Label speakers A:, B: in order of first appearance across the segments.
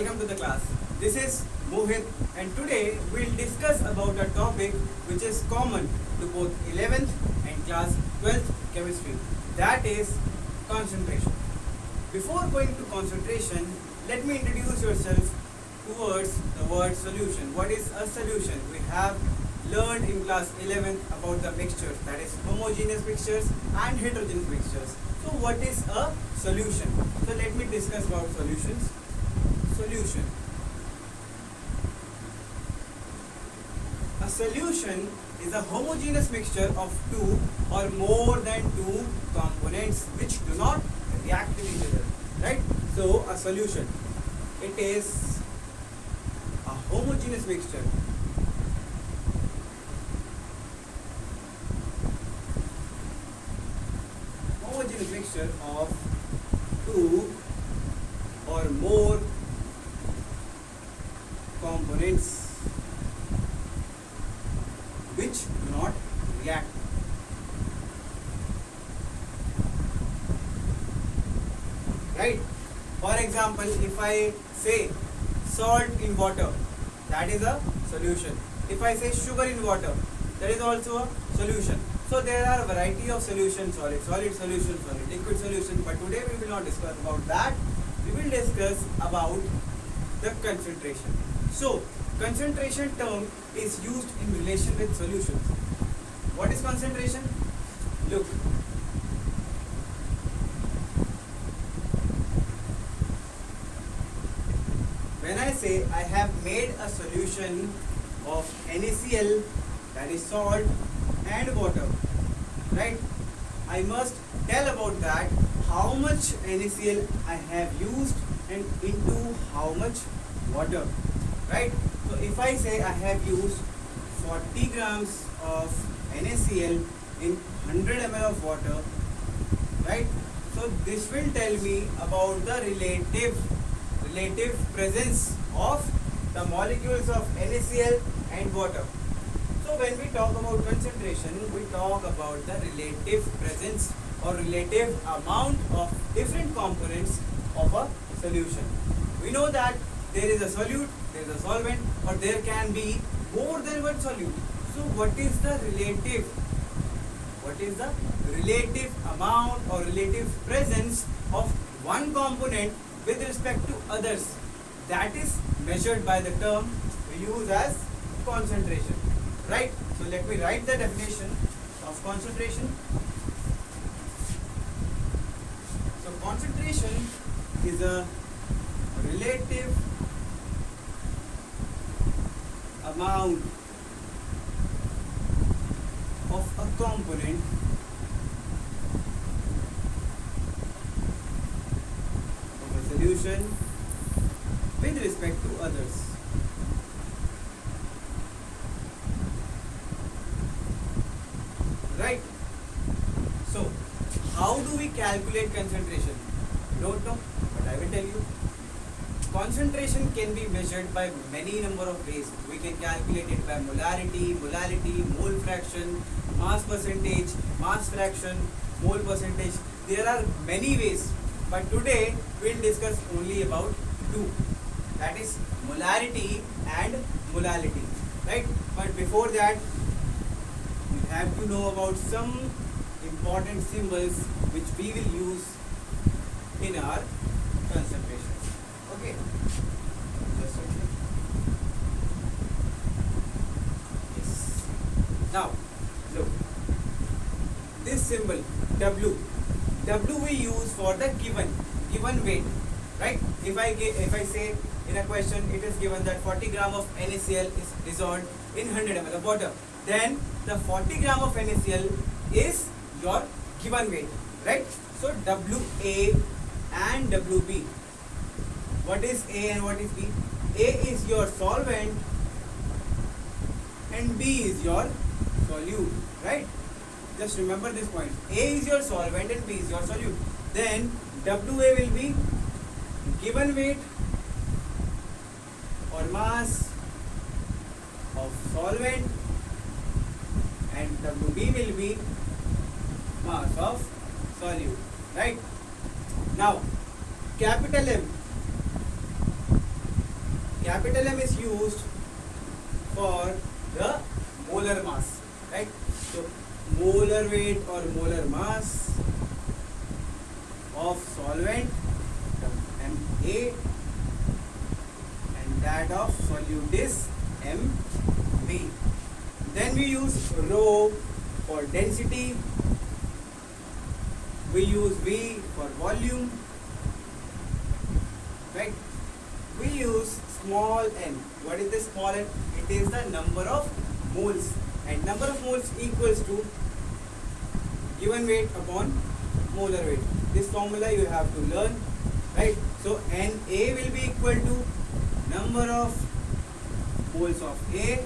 A: welcome to the class. This is Mohit and today we'll discuss about a topic which is common to both 11th and class 12th chemistry, that is concentration. Before going to concentration, let me introduce yourself towards the word solution. What is a solution? We have learned in class 11th about the mixtures, that is homogeneous mixtures and heterogeneous mixtures. So what is a solution? So let me discuss about solutions. Solution. A solution is a homogeneous mixture of two or more than two components which do not react with each other. Right? So a solution, it is a homogeneous mixture. Homogeneous mixture of two or more components which do not react. Right? For example, if I say salt in water, that is a solution. If I say sugar in water, that is also a solution. So there are a variety of solutions: solid solution, solid liquid solution. But today we will not discuss about that. We will discuss about the concentration. So concentration term is used in relation with solutions. What is concentration? Look. When I say I have made a solution of NaCl, that is salt, and water, right? I must tell about that how much NaCl I have used and into how much water, right? So if I say I have used 40 grams of NaCl in 100 ml of water, right? So this will tell me about the relative presence of the molecules of NaCl and water. So when we talk about concentration, we talk about the relative presence or relative amount of different components of a solution. We know that there is a solute, there is a solvent, or there can be more than one solute. So what is the relative amount or relative presence of one component with respect to others? That is measured by the term we use as concentration. Right? So let me write the definition of concentration. So concentration is a relative amount of a component of a solution with respect to others. Right? So, how do we calculate concentration? You don't know, but I will tell you. Concentration can be measured by many number of ways. We can calculate it by molarity, mole fraction, mass percentage, mass fraction, mole percentage. There are many ways, but today we will discuss only about two. That is molarity and molality. Right? But before that, we have to know about some important symbols which we will use in our concentration. Okay. Just a minute. Yes. Now, look. This symbol W. W we use for the given weight. Right? If I say in a question it is given that 40 gram of NaCl is dissolved in 100 ml of water, then the 40 gram of NaCl is your given weight, right? So WA and WB. What is A and what is B? A is your solvent and B is your solute, right? Just remember this point. A is your solvent and B is your solute. Then WA will be given weight or mass of solvent and WB will be mass of solute, right? Now capital M capital M is used for the molar mass, right? So molar weight or molar mass of solvent Ma, and that of solute is Mv. Then we use rho for density, we use V for volume, right? We use small n. What is the small n? It is the number of moles, and number of moles equals to given weight upon molar weight. This formula you have to learn, right? So Na will be equal to number of moles of A.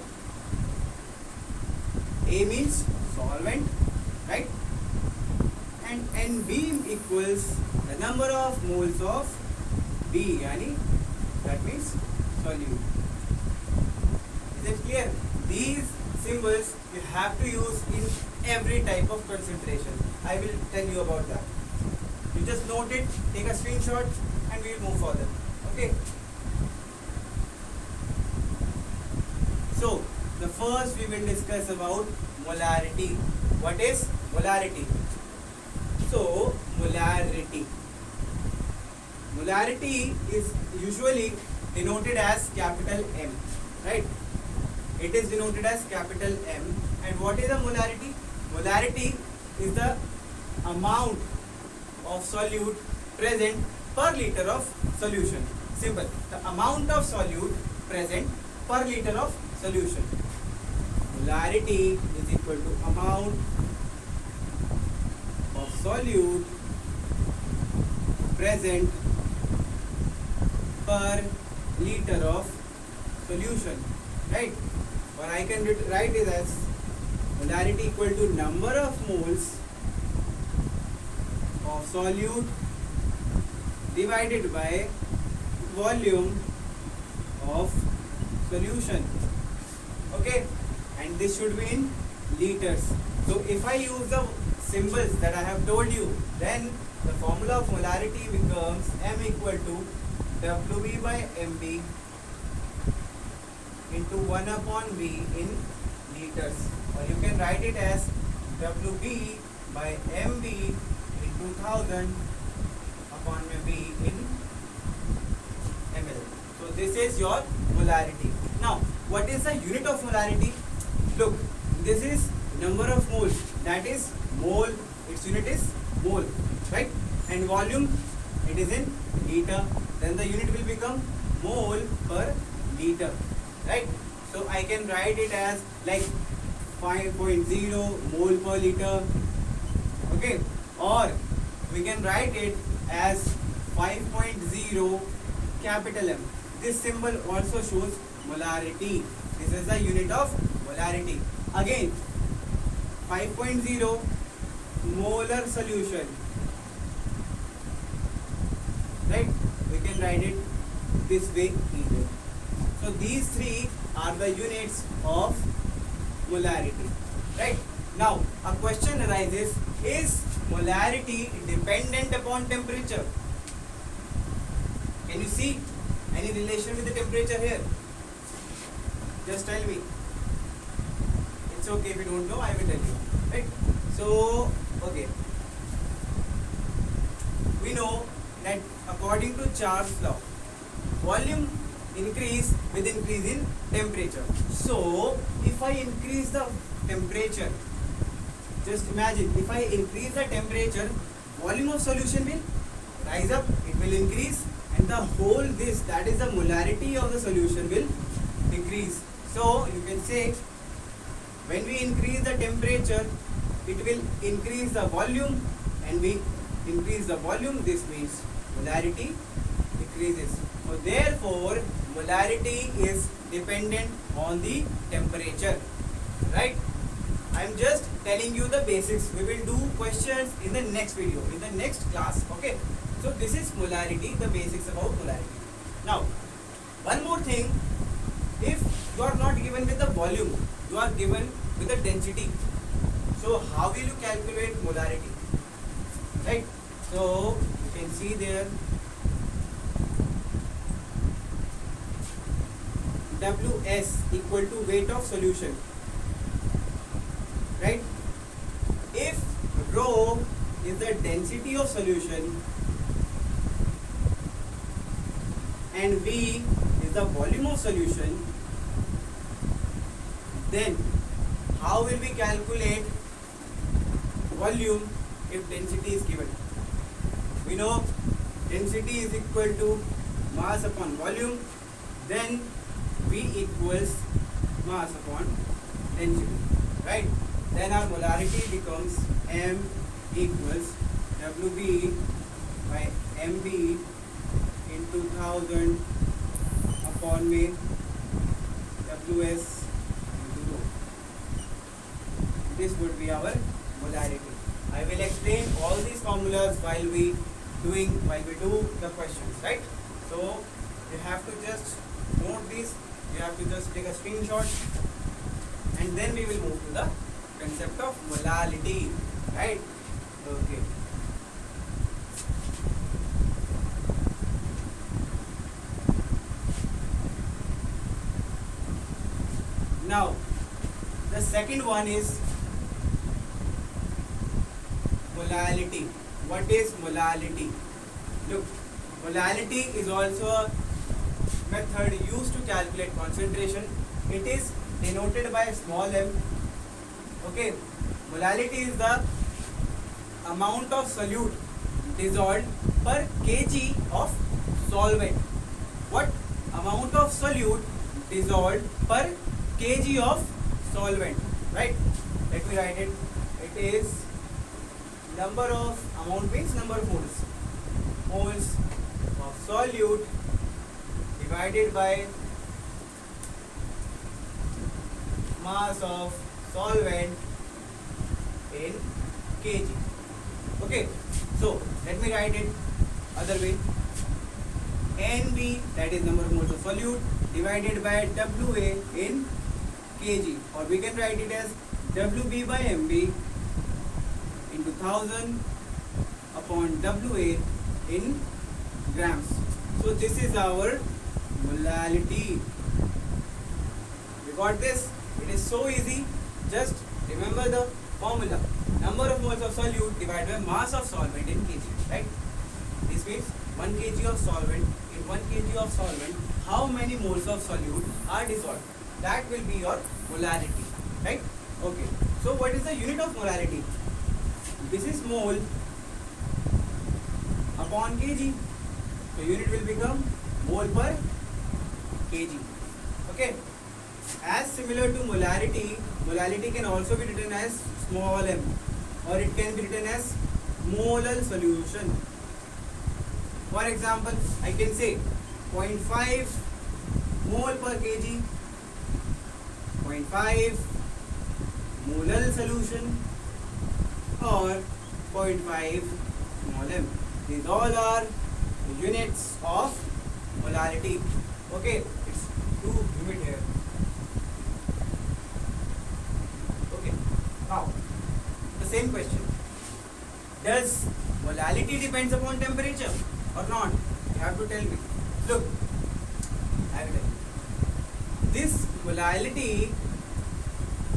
A: A means solvent, right? And Nb equals the number of moles of B, yani that means solute. Is it clear? These symbols you have to use in every type of concentration. I will tell you about that. You just note it, take a screenshot, and we will move further. Okay. So the first we will discuss about molarity. What is molarity? So molarity. Molarity is usually denoted as capital M, right? It is denoted as capital M. And what is a molarity? Molarity is the amount of solute present per liter of solution. Simple. The amount of solute present per liter of solution. Molarity is equal to amount of solute present per liter of solution, right? Or I can write it as molarity equal to number of moles of solute divided by volume of solution. Okay, and this should be in liters. So if I use the symbols that I have told you, then the formula of molarity becomes M equal to Wb by Mb into 1 upon V in liters, or you can write it as Wb by Mb into 1000 upon V in ml. So this is your molarity. Now what is the unit of molarity? Look, this is number of moles, that is mole, its unit is mole, right? And volume, it is in liter, then the unit will become mole per liter, right? So I can write it as like 5.0 mole per liter, okay? Or we can write it as 5.0 capital M. This symbol also shows molarity. This is the unit of molarity. Again, 5.0 molar solution, right? We can write it this way either. So these three are the units of molarity, right? Now a question arises, is molarity dependent upon temperature? Can you see any relation with the temperature here? Just tell me. It's okay if you don't know, I will tell you, right? So okay, we know that according to Charles' law, volume increase with increase in temperature. So if I increase the temperature, just imagine, if I increase the temperature, volume of solution will rise up, it will increase, and the whole this, that is the molarity of the solution, will decrease. So you can say, when we increase the temperature, it will increase the volume, and we increase the volume, this means molarity decreases. So therefore molarity is dependent on the temperature, right? I am just telling you the basics. We will do questions in the next video, in the next class, okay? So this is molarity, the basics about molarity. Now one more thing, if you are not given with the volume, you are given with the density. So how will you calculate molarity, right? So you can see there, Ws equal to weight of solution, right? If rho is the density of solution and V is the volume of solution, then how will we calculate volume if density is given? We know density is equal to mass upon volume, then V equals mass upon density, right? Then our molarity becomes M equals WB by MB into 1000 upon me Ws into rho. This would be our molarity. I will explain all these formulas while we do the questions, right? So you have to just note this, you have to just take a screenshot, and then we will move to the concept of molality, right? Okay. Now the second one is molality. What is molality? Look, molality is also a method used to calculate concentration. It is denoted by small m. Okay, molality is the amount of solute dissolved per kg of solvent. What amount of solute dissolved per kg of solvent, right? Let me write it. It is number of, amount means number of moles of solute divided by mass of solvent in kg. Okay, so let me write it other way. NB, that is number of moles of solute, divided by WA in kg, or we can write it as WB by MB into 1000 upon WA in grams. So this is our molality. We got this? It is so easy. Just remember the formula. Number of moles of solute divided by mass of solvent in kg, right? This means 1 kg of solvent. In 1 kg of solvent, how many moles of solute are dissolved? That will be your molarity, right? Okay. So what is the unit of molarity? This is mole upon kg. So unit will become mole per kg. Okay. As similar to molarity, molality can also be written as small m, or it can be written as molar solution. For example, I can say 0.5 mole per kg, 0.5 molar solution, or 0.5 small m. These all are units of molarity. Okay, it's 2 unit here. Okay, now the same question. Does molality depends upon temperature or not? You have to tell me. Look, I will tell you. This molality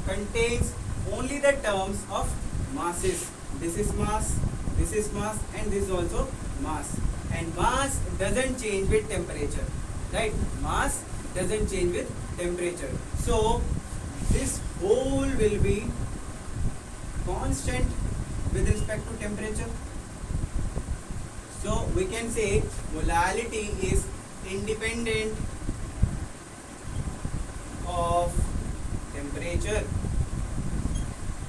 A: contains only the terms of masses. This is mass, this is mass, and this is also mass. And mass doesn't change with temperature, right? Mass doesn't change with temperature. So this whole will be constant with respect to temperature. So we can say molality is independent of temperature.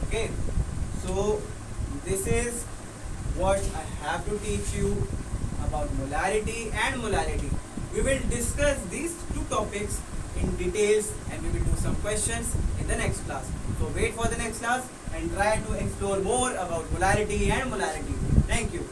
A: Okay, so this is what I have to teach you about molarity and molality. We will discuss these two topics in details, and we will do some questions in the next class. So wait for the next class and try to explore more about molarity and molality. Thank you.